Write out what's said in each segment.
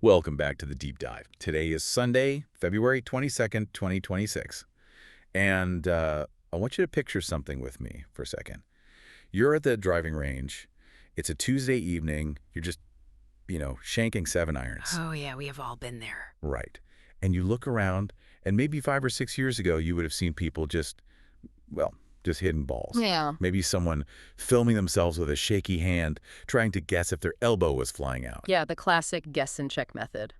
Welcome back to the Deep Dive. Today is Sunday, February 22nd, 2026. And I want you to picture something with me for a second. You're at the driving range. It's a Tuesday evening. You're just, shanking 7-irons. Oh, yeah, we have all been there. Right. And you look around, and maybe 5 or 6 years ago, you would have seen people just hitting balls. Yeah. Maybe someone filming themselves with a shaky hand, trying to guess if their elbow was flying out. Yeah, the classic guess and check method.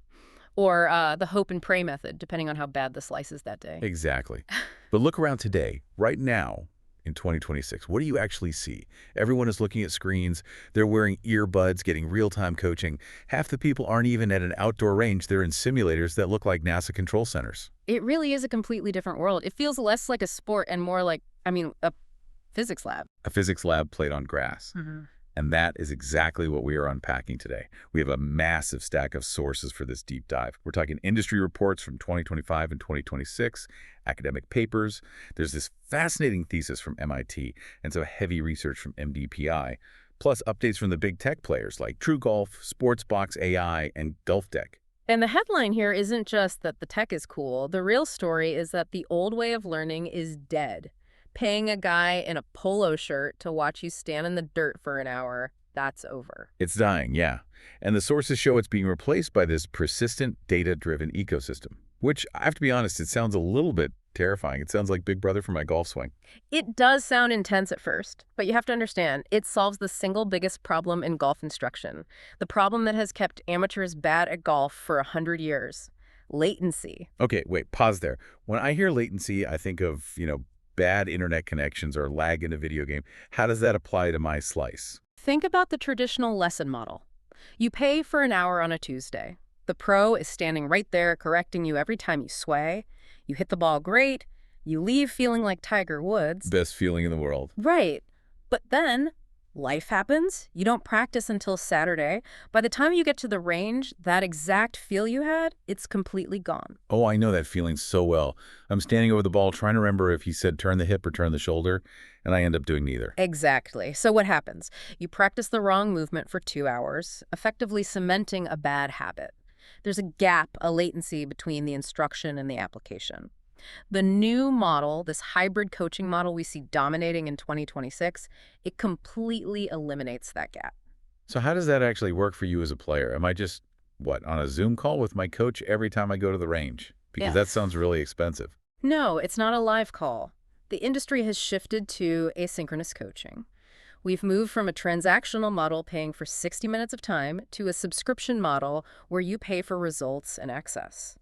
Or the hope and pray method, depending on how bad the slice is that day. Exactly. But look around today, right now, in 2026. What do you actually see? Everyone is looking at screens. They're wearing earbuds, getting real-time coaching. Half the people aren't even at an outdoor range. They're in simulators that look like NASA control centers. It really is a completely different world. It feels less like a sport and more like, a physics lab. A physics lab played on grass. Mm-hmm. And that is exactly what we are unpacking today. We have a massive stack of sources for this deep dive. We're talking industry reports from 2025 and 2026, academic papers. There's this fascinating thesis from MIT and some heavy research from MDPI, plus updates from the big tech players like TrueGolf, Sportsbox AI, and GolfDeck. And the headline here isn't just that the tech is cool. The real story is that the old way of learning is dead. Paying a guy in a polo shirt to watch you stand in the dirt for an hour, that's over. It's dying, yeah. And the sources show it's being replaced by this persistent, data-driven ecosystem, which, I have to be honest, it sounds a little bit terrifying. It sounds like Big Brother for my golf swing. It does sound intense at first, but you have to understand, it solves the single biggest problem in golf instruction. The problem that has kept amateurs bad at golf for 100 years. Latency. Okay, wait, pause there. When I hear latency, I think of, bad internet connections or lag in a video game. How does that apply to my slice? Think about the traditional lesson model. You pay for an hour on a Tuesday. The pro is standing right there correcting you every time you sway. You hit the ball great. You leave feeling like Tiger Woods. Best feeling in the world. Right. But then life happens. You don't practice until Saturday. By the time you get to the range, that exact feel you had, it's completely gone. Oh, I know that feeling so well. I'm standing over the ball trying to remember if he said turn the hip or turn the shoulder, and I end up doing neither. Exactly. So what happens? You practice the wrong movement for 2 hours, effectively cementing a bad habit. There's a gap, a latency between the instruction and the application. The new model, this hybrid coaching model we see dominating in 2026, it completely eliminates that gap. So how does that actually work for you as a player? Am I just, on a Zoom call with my coach every time I go to the range? Because that sounds really expensive. No, it's not a live call. The industry has shifted to asynchronous coaching. We've moved from a transactional model paying for 60 minutes of time to a subscription model where you pay for results and access.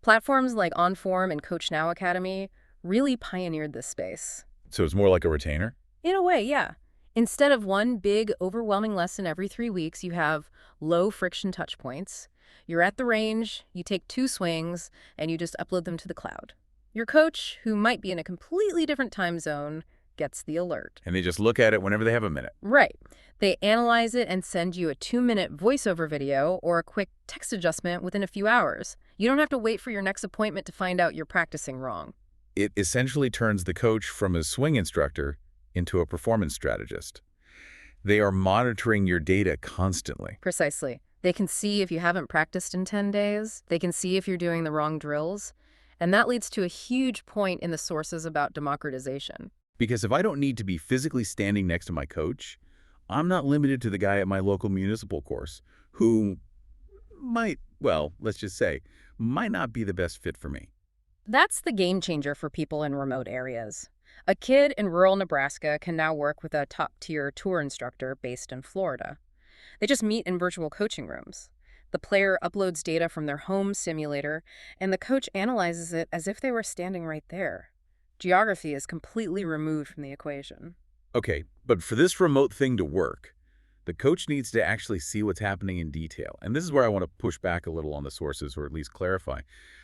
Platforms like OnForm and Coach Now Academy really pioneered this space. So it's more like a retainer? In a way, yeah. Instead of one big, overwhelming lesson every 3 weeks, you have low-friction touch points. You're at the range, you take 2 swings, and you just upload them to the cloud. Your coach, who might be in a completely different time zone, gets the alert. And they just look at it whenever they have a minute. Right. They analyze it and send you a 2-minute voiceover video or a quick text adjustment within a few hours. You don't have to wait for your next appointment to find out you're practicing wrong. It essentially turns the coach from a swing instructor into a performance strategist. They are monitoring your data constantly. Precisely. They can see if you haven't practiced in 10 days. They can see if you're doing the wrong drills. And that leads to a huge point in the sources about democratization. Because if I don't need to be physically standing next to my coach, I'm not limited to the guy at my local municipal course who might not be the best fit for me. That's the game changer for people in remote areas. A kid in rural Nebraska can now work with a top-tier tour instructor based in Florida. They just meet in virtual coaching rooms. The player uploads data from their home simulator, and the coach analyzes it as if they were standing right there. Geography is completely removed from the equation. Okay, but for this remote thing to work, the coach needs to actually see what's happening in detail. And this is where I want to push back a little on the sources, or at least clarify.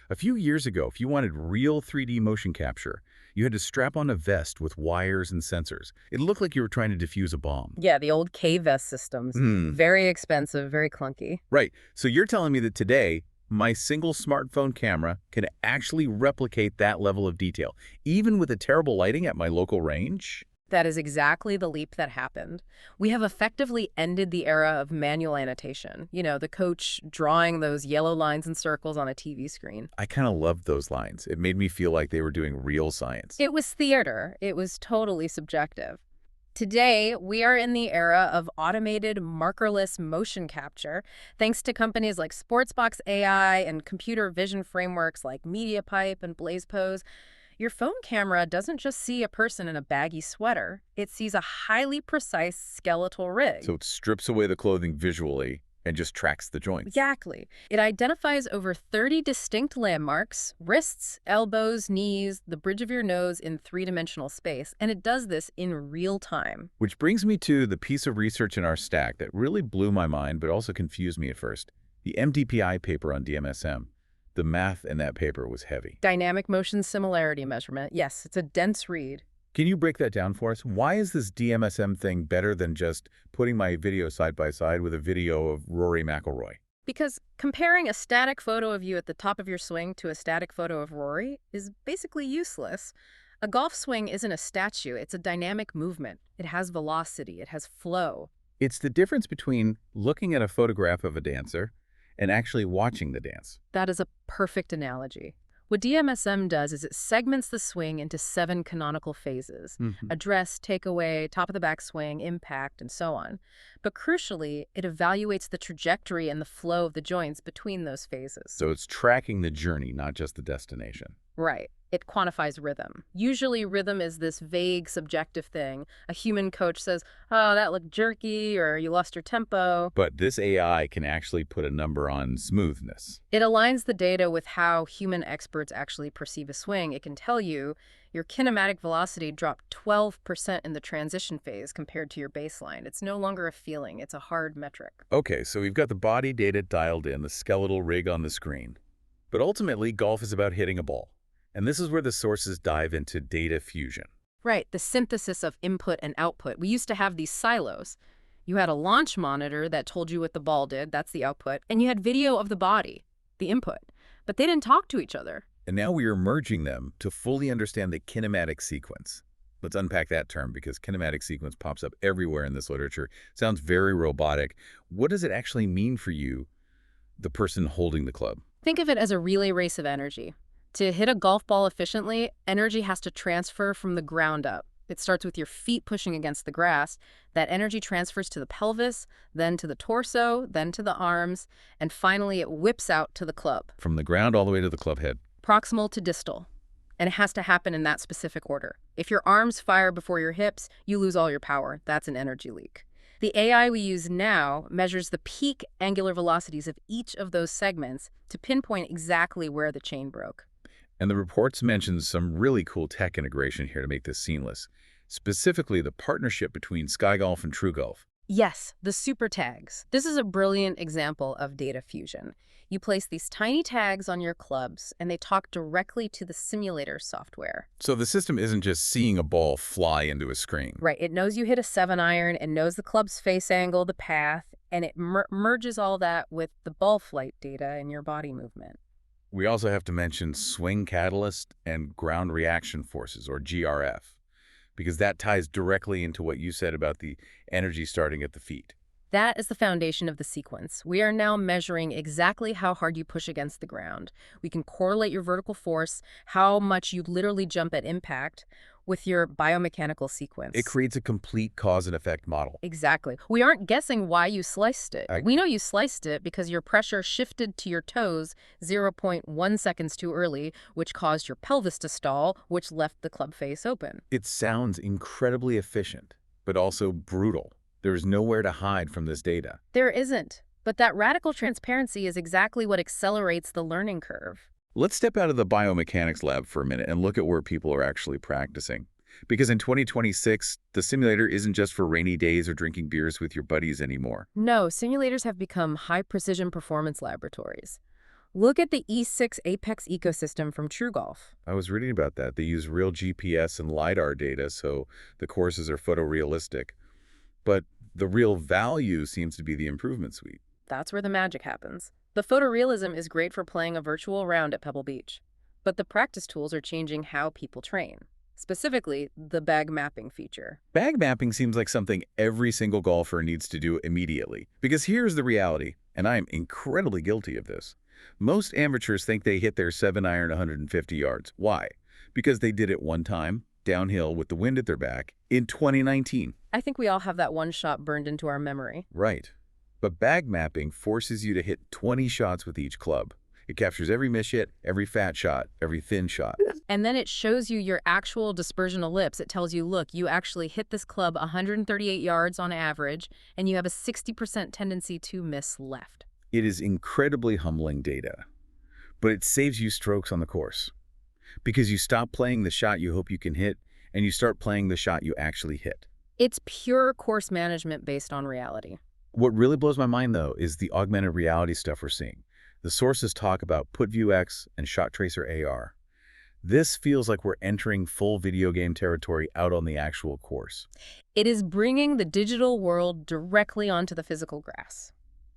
A few years ago, if you wanted real 3D motion capture, you had to strap on a vest with wires and sensors. It looked like you were trying to defuse a bomb. Yeah, the old K-vest systems. Very expensive, very clunky. Right. So you're telling me that today, my single smartphone camera can actually replicate that level of detail, even with the terrible lighting at my local range? That is exactly the leap that happened. We have effectively ended the era of manual annotation. The coach drawing those yellow lines and circles on a TV screen. I kind of loved those lines. It made me feel like they were doing real science. It was theater. It was totally subjective. Today, we are in the era of automated markerless motion capture, thanks to companies like Sportsbox AI and computer vision frameworks like MediaPipe and BlazePose. Your phone camera doesn't just see a person in a baggy sweater. It sees a highly precise skeletal rig. So it strips away the clothing visually and just tracks the joints. Exactly. It identifies over 30 distinct landmarks, wrists, elbows, knees, the bridge of your nose in three-dimensional space, and it does this in real time. Which brings me to the piece of research in our stack that really blew my mind but also confused me at first. The MDPI paper on DMSM. The math in that paper was heavy. Dynamic motion similarity measurement. Yes, it's a dense read. Can you break that down for us? Why is this DMSM thing better than just putting my video side by side with a video of Rory McIlroy? Because comparing a static photo of you at the top of your swing to a static photo of Rory is basically useless. A golf swing isn't a statue, it's a dynamic movement. It has velocity, it has flow. It's the difference between looking at a photograph of a dancer and actually watching the dance. That is a perfect analogy. What DMSM does is it segments the swing into 7 canonical phases: address, takeaway, top of the backswing, impact, and so on. But crucially, it evaluates the trajectory and the flow of the joints between those phases. So it's tracking the journey, not just the destination. Right. It quantifies rhythm. Usually rhythm is this vague, subjective thing. A human coach says, oh, that looked jerky, or you lost your tempo. But this AI can actually put a number on smoothness. It aligns the data with how human experts actually perceive a swing. It can tell you your kinematic velocity dropped 12% in the transition phase compared to your baseline. It's no longer a feeling. It's a hard metric. Okay, so we've got the body data dialed in, the skeletal rig on the screen. But ultimately, golf is about hitting a ball. And this is where the sources dive into data fusion. Right, the synthesis of input and output. We used to have these silos. You had a launch monitor that told you what the ball did, that's the output, and you had video of the body, the input. But they didn't talk to each other. And now we are merging them to fully understand the kinematic sequence. Let's unpack that term because kinematic sequence pops up everywhere in this literature. Sounds very robotic. What does it actually mean for you, the person holding the club? Think of it as a relay race of energy. To hit a golf ball efficiently, energy has to transfer from the ground up. It starts with your feet pushing against the grass. That energy transfers to the pelvis, then to the torso, then to the arms, and finally it whips out to the club. From the ground all the way to the club head. Proximal to distal. And it has to happen in that specific order. If your arms fire before your hips, you lose all your power. That's an energy leak. The AI we use now measures the peak angular velocities of each of those segments to pinpoint exactly where the chain broke. And the reports mention some really cool tech integration here to make this seamless, specifically the partnership between SkyGolf and TrueGolf. Yes, the super tags. This is a brilliant example of data fusion. You place these tiny tags on your clubs, and they talk directly to the simulator software. So the system isn't just seeing a ball fly into a screen. Right, it knows you hit a 7-iron, and knows the club's face angle, the path, and it merges all that with the ball flight data and your body movement. We also have to mention swing catalyst and ground reaction forces, or GRF, because that ties directly into what you said about the energy starting at the feet. That is the foundation of the sequence. We are now measuring exactly how hard you push against the ground. We can correlate your vertical force, how much you literally jump at impact, with your biomechanical sequence. It creates a complete cause and effect model. Exactly. We aren't guessing why you sliced it. We know you sliced it because your pressure shifted to your toes 0.1 seconds too early, which caused your pelvis to stall, which left the club face open. It sounds incredibly efficient, but also brutal. There is nowhere to hide from this data. There isn't. But that radical transparency is exactly what accelerates the learning curve. Let's step out of the biomechanics lab for a minute and look at where people are actually practicing. Because in 2026, the simulator isn't just for rainy days or drinking beers with your buddies anymore. No, simulators have become high-precision performance laboratories. Look at the E6 Apex ecosystem from TrueGolf. I was reading about that. They use real GPS and LiDAR data, so the courses are photorealistic. But the real value seems to be the improvement suite. That's where the magic happens. The photorealism is great for playing a virtual round at Pebble Beach. But the practice tools are changing how people train. specifically the bag mapping feature. Bag mapping seems like something every single golfer needs to do immediately. Because here's the reality, and I am incredibly guilty of this. Most amateurs think they hit their 7-iron 150 yards. Why? Because they did it one time, downhill with the wind at their back, in 2019. I think we all have that one shot burned into our memory. Right. But bag mapping forces you to hit 20 shots with each club. It captures every miss hit, every fat shot, every thin shot. And then it shows you your actual dispersion ellipse. It tells you, look, you actually hit this club 138 yards on average, and you have a 60% tendency to miss left. It is incredibly humbling data, but it saves you strokes on the course. Because you stop playing the shot you hope you can hit, and you start playing the shot you actually hit. It's pure course management based on reality. What really blows my mind, though, is the augmented reality stuff we're seeing. The sources talk about PutView X and Shot Tracer AR. This feels like we're entering full video game territory out on the actual course. It is bringing the digital world directly onto the physical grass.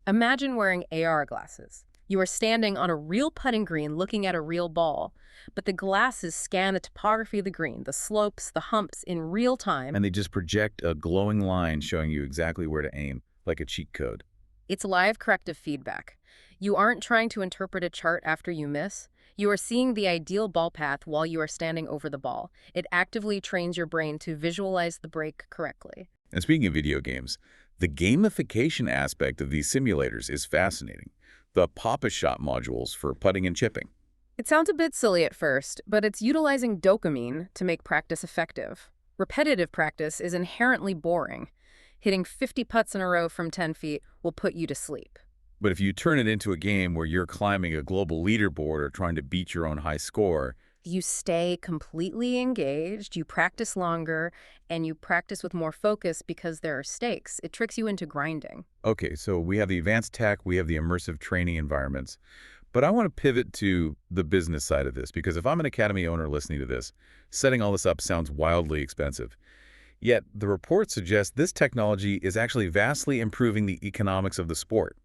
Imagine wearing AR glasses. You are standing on a real putting green looking at a real ball, but the glasses scan the topography of the green, the slopes, the humps in real time. And they just project a glowing line showing you exactly where to aim, like a cheat code. It's live corrective feedback. You aren't trying to interpret a chart after you miss. You are seeing the ideal ball path while you are standing over the ball. It actively trains your brain to visualize the break correctly. And speaking of video games, the gamification aspect of these simulators is fascinating. The Pop-A-Shot modules for putting and chipping. It sounds a bit silly at first, but it's utilizing dopamine to make practice effective. Repetitive practice is inherently boring. Hitting 50 putts in a row from 10 feet will put you to sleep. But if you turn it into a game where you're climbing a global leaderboard or trying to beat your own high score, You stay completely engaged, you practice longer, and you practice with more focus because there are stakes. It tricks you into grinding. okay, so we have the advanced tech, we have the immersive training environments. But I want to pivot to the business side of this, because if I'm an academy owner listening to this, setting all this up sounds wildly expensive. Yet, the report suggests this technology is actually vastly improving the economics of the sport.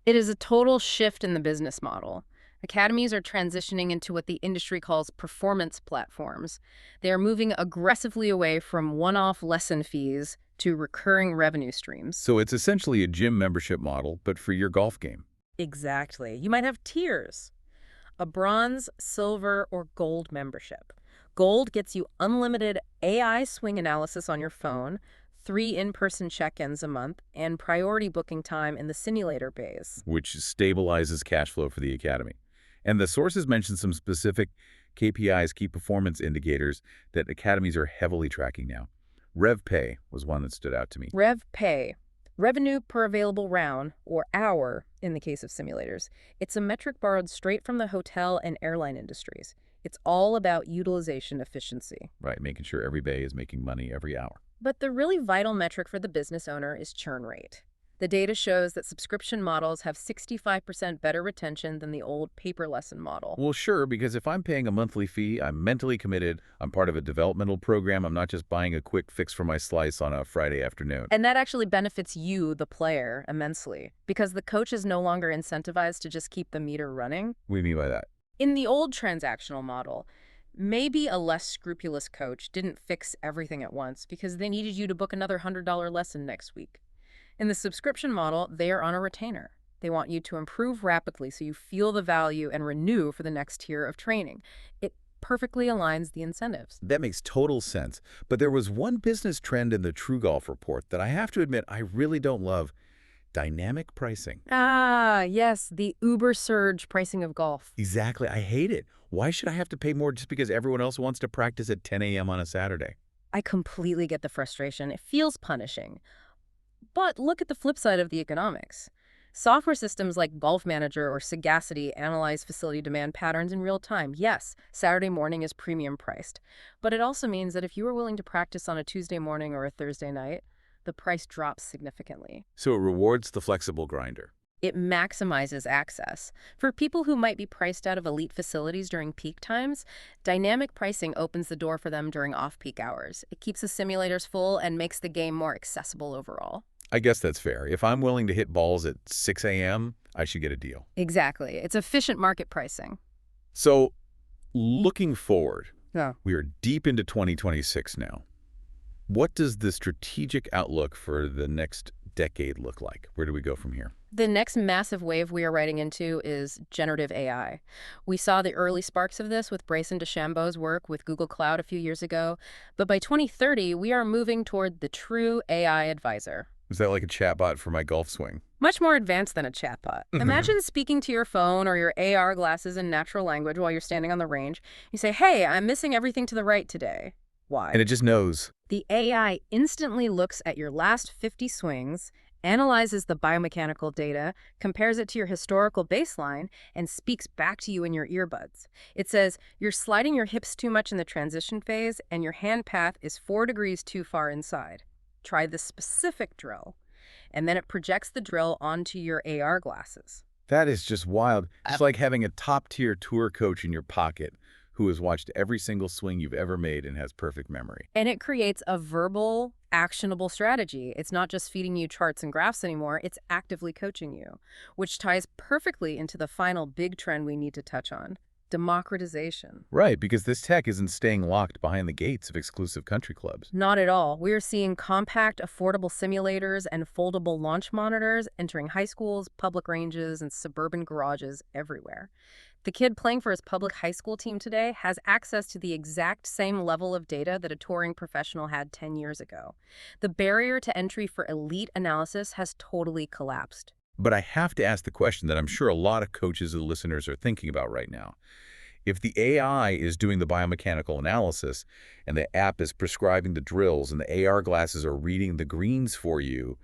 It is a total shift in the business model. Academies are transitioning into what the industry calls performance platforms. They are moving aggressively away from one-off lesson fees to recurring revenue streams. So it's essentially a gym membership model, but for your golf game. Exactly. You might have tiers. A bronze, silver, or gold membership. Gold gets you unlimited AI swing analysis on your phone, 3 in-person check-ins a month, and priority booking time in the simulator bays. Which stabilizes cash flow for the academy. And the sources mention some specific KPIs, key performance indicators, that academies are heavily tracking now. RevPay was one that stood out to me. RevPay, revenue per available round, or hour in the case of simulators. It's a metric borrowed straight from the hotel and airline industries. It's all about utilization efficiency. Right, making sure every bay is making money every hour. But the really vital metric for the business owner is churn rate. The data shows that subscription models have 65% better retention than the old paper lesson model. Well, sure, because if I'm paying a monthly fee, I'm mentally committed, I'm part of a developmental program, I'm not just buying a quick fix for my slice on a Friday afternoon. And that actually benefits you, the player, immensely, because the coach is no longer incentivized to just keep the meter running. What do you mean by that? In the old transactional model, maybe a less scrupulous coach didn't fix everything at once because they needed you to book another $100 lesson next week. In the subscription model, they are on a retainer. They want you to improve rapidly so you feel the value and renew for the next tier of training. It perfectly aligns the incentives. That makes total sense. But there was one business trend in the True Golf report that I have to admit I really don't love. Dynamic pricing. Ah, yes, the uber surge pricing of golf. Exactly. I hate it. Why should I have to pay more just because everyone else wants to practice at 10 a.m. on a Saturday? I completely get the frustration. It feels punishing. But look at the flip side of the economics. Software systems like Golf Manager or Sagacity analyze facility demand patterns in real time. Yes, Saturday morning is premium priced. But it also means that if you are willing to practice on a Tuesday morning or a Thursday night, the price drops significantly. So it rewards the flexible grinder. It maximizes access. For people who might be priced out of elite facilities during peak times, dynamic pricing opens the door for them during off-peak hours. It keeps the simulators full and makes the game more accessible overall. I guess that's fair. If I'm willing to hit balls at 6 a.m., I should get a deal. Exactly. It's efficient market pricing. So, looking forward, Yeah. We are deep into 2026 now. What does the strategic outlook for the next decade look like? Where do we go from here? The next massive wave we are riding into is generative AI. We saw the early sparks of this with Bryson DeChambeau's work with Google Cloud a few years ago, but by 2030, we are moving toward the true AI advisor. Is that like a chatbot for my golf swing? Much more advanced than a chatbot. Imagine speaking to your phone or your AR glasses in natural language while you're standing on the range. You say, "Hey, I'm missing everything to the right today." And Why? it just knows. The AI instantly looks at your last 50 swings, analyzes the biomechanical data, compares it to your historical baseline, and speaks back to you in your earbuds. It says, "You're sliding your hips too much in the transition phase, and your hand path is 4 degrees too far inside. Try this specific drill." And then it projects the drill onto your AR glasses. That is just wild. It's Uh, like having a top-tier tour coach in your pocket who has watched every single swing you've ever made and has perfect memory. And it creates a verbal, actionable strategy. It's not just feeding you charts and graphs anymore, it's actively coaching you, which ties perfectly into the final big trend we need to touch on: democratization. Right, because this tech isn't staying locked behind the gates of exclusive country clubs. Not at all. We're seeing compact, affordable simulators and foldable launch monitors entering high schools, public ranges, and suburban garages everywhere. The kid playing for his public high school team today has access to the exact same level of data that a touring professional had 10 years ago. The barrier to entry for elite analysis has totally collapsed. But I have to ask the question that I'm sure a lot of coaches and listeners are thinking about right now. If the AI is doing the biomechanical analysis and the app is prescribing the drills and the AR glasses are reading the greens for you,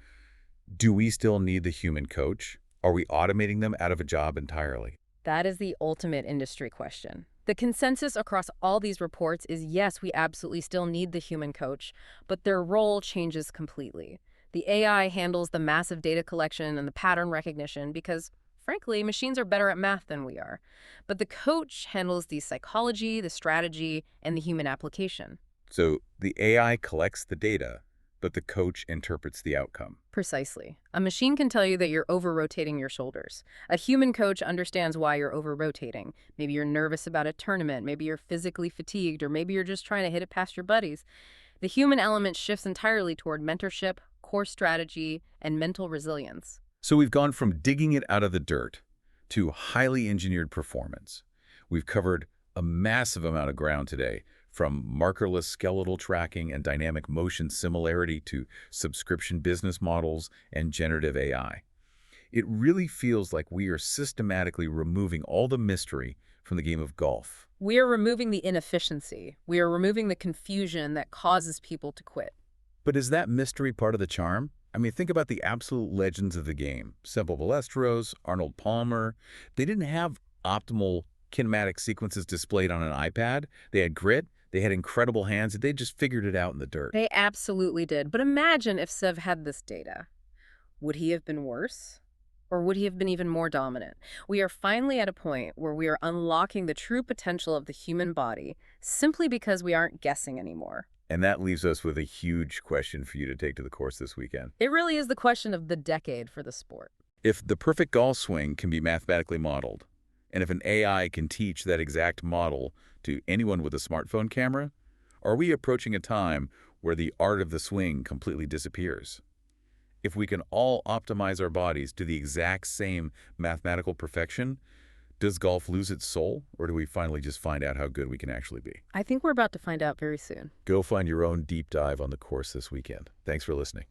do we still need the human coach? Are we automating them out of a job entirely? That is the ultimate industry question. The consensus across all these reports is yes, we absolutely still need the human coach, but their role changes completely. The AI handles the massive data collection and the pattern recognition because, frankly, machines are better at math than we are. But the coach handles the psychology, the strategy, and the human application. So the AI collects the data, but the coach interprets the outcome. Precisely. A machine can tell you that you're over-rotating your shoulders. A human coach understands why you're over-rotating. Maybe you're nervous about a tournament, maybe you're physically fatigued, or maybe you're just trying to hit it past your buddies. The human element shifts entirely toward mentorship, core strategy, and mental resilience. So we've gone from digging it out of the dirt to highly engineered performance. We've covered a massive amount of ground today, from markerless skeletal tracking and dynamic motion similarity to subscription business models and generative AI. It really feels like we are systematically removing all the mystery from the game of golf. We are removing the inefficiency. We are removing the confusion that causes people to quit. But is that mystery part of the charm? I mean, think about the absolute legends of the game. Semple Ballesteros, Arnold Palmer. They didn't have optimal kinematic sequences displayed on an iPad. They had grit. They had incredible hands. They just figured it out in the dirt. They absolutely did. But imagine if Sev had this data. Would he have been worse? Or would he have been even more dominant? We are finally at a point where we are unlocking the true potential of the human body simply because we aren't guessing anymore. And that leaves us with a huge question for you to take to the course this weekend. It really is the question of the decade for the sport. If the perfect golf swing can be mathematically modeled, and if an AI can teach that exact model to anyone with a smartphone camera, are we approaching a time where the art of the swing completely disappears? If we can all optimize our bodies to the exact same mathematical perfection, does golf lose its soul, or do we finally just find out how good we can actually be? I think we're about to find out very soon. Go find your own deep dive on the course this weekend. Thanks for listening.